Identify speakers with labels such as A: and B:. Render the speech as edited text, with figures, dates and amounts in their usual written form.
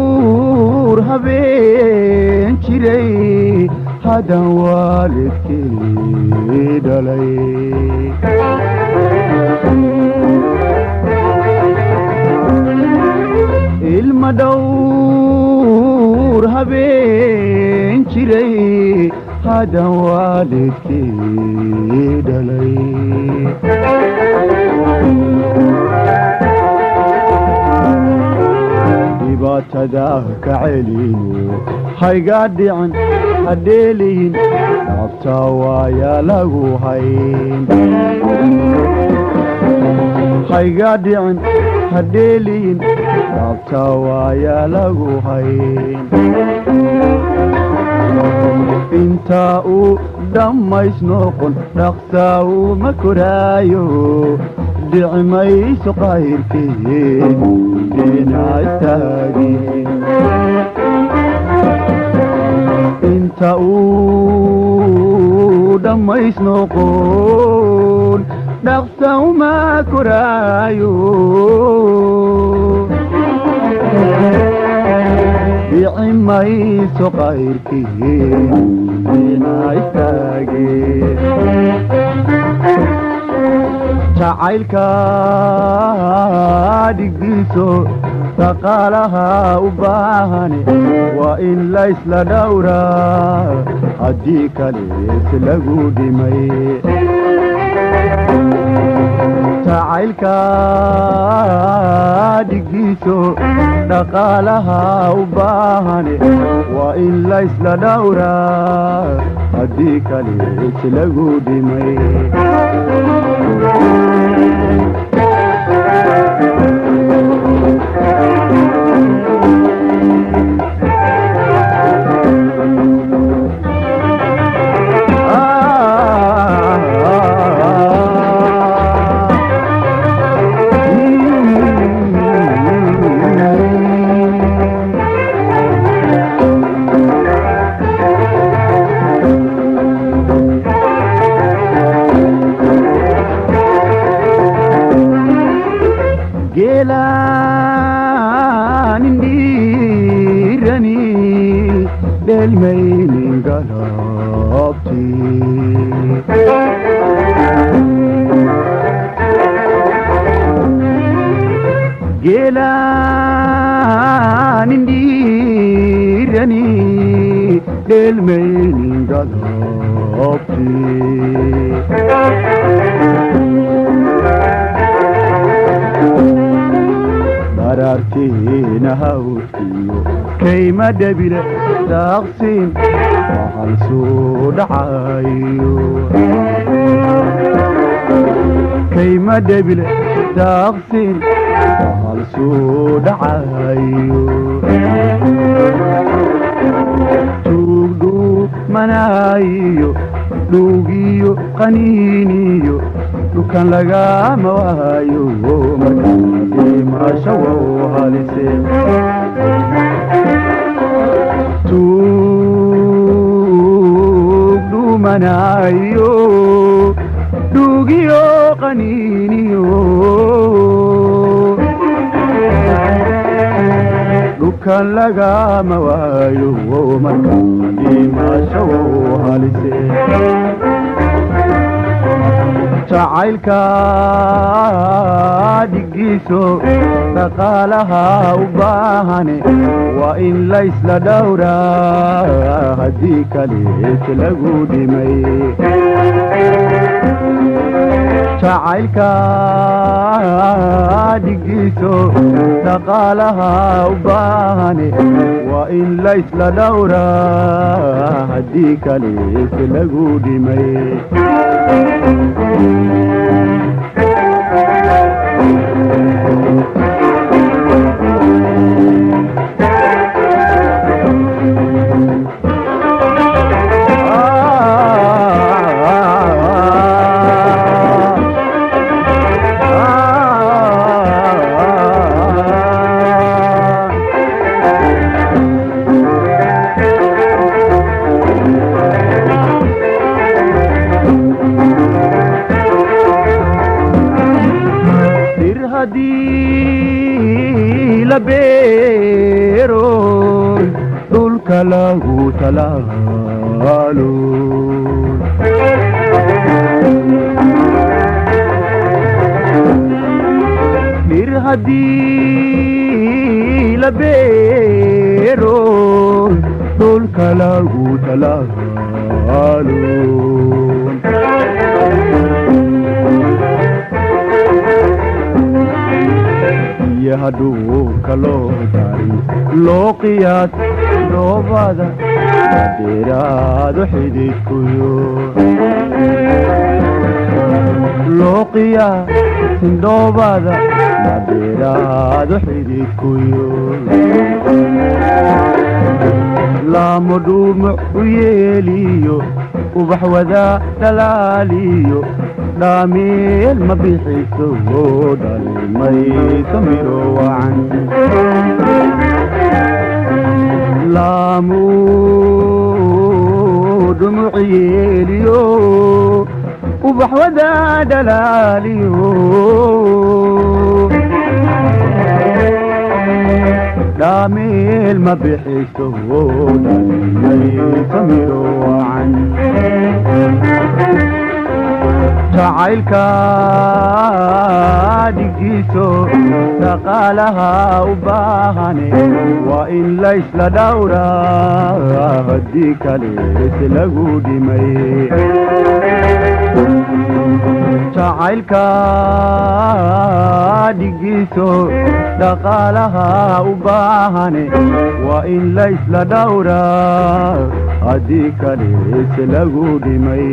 A: دور هبين شري هذا والدك دلي المدور هبين شري هذا والدك دلي تداك علينو هاي قادي عن هديلين عبتاوا يا لغو هاين هاي قادي عن هديلين عبتاوا يا لغو هاين انتاو دم يسنوقن نقصاو مكرايو دعمي سقاير فيه دينا استاقي انت دم يسنقون نقصه ما كرايو دعمي سقاير فيه دينا استاقي jacaylka dhigiiso dhaqaalaha u baahane waa in la isla dhowraa haddii kale islagu dhimay jacaylka dhigiiso dhaqaalaha u baahane waa in la isla dhowraa haddii kale islagu dhimay geelaan indhiirani dheelmaynin galabti geelaan indhiirani dheelmaynin galabti arartiina hawtiyo kayma dhabile daaqsin waxaan soo dhacayo kayma dhabile daaqsin waxaan soo dhacayo tuugdhuug manaayiyo dhuugiyo qaniiniyo dukan lagama waayo markaasi maasha wow halise tuug dhumanayo dhuugiyo qaniiniyo dukan lagama waayo markaasi maasha wow halise jacaylka dhigiiso dhaqaalaha u baahane waa in la isla dhowraa haddii kale islagu dhimay jacaylka dhigiiso dhaqaalaha u baahane waa in la isla dhowraa haddii kale islagu dhimay haddii la beero dhulka lagu talaalo dhir haddii la beero dhulka lagu talaalo iyo hadduu kaloo dari loo qiyaas dhoobada dheeraado xididkuyo loo qiyaasin dhoobada dheeraado xididkuyo laamo dhuumuc u yeeliyo ubax wadaa dhalaaliyo dhaameel ma bixiso dhalimayso miro wacan laamu dhumuc yeeliyo ubax wadaa dhalaaliyo dhaameel ma bixiso dhalimayso miro wacan jacaylka dhigiiso dhaqaalaha u baahane waa in laysla dhowraa haddii kalees lagu dhimay jacaylka dhigiiso dhaqaalaha u baahane waa in laysla dhowraa haddii kalees lagu dhimay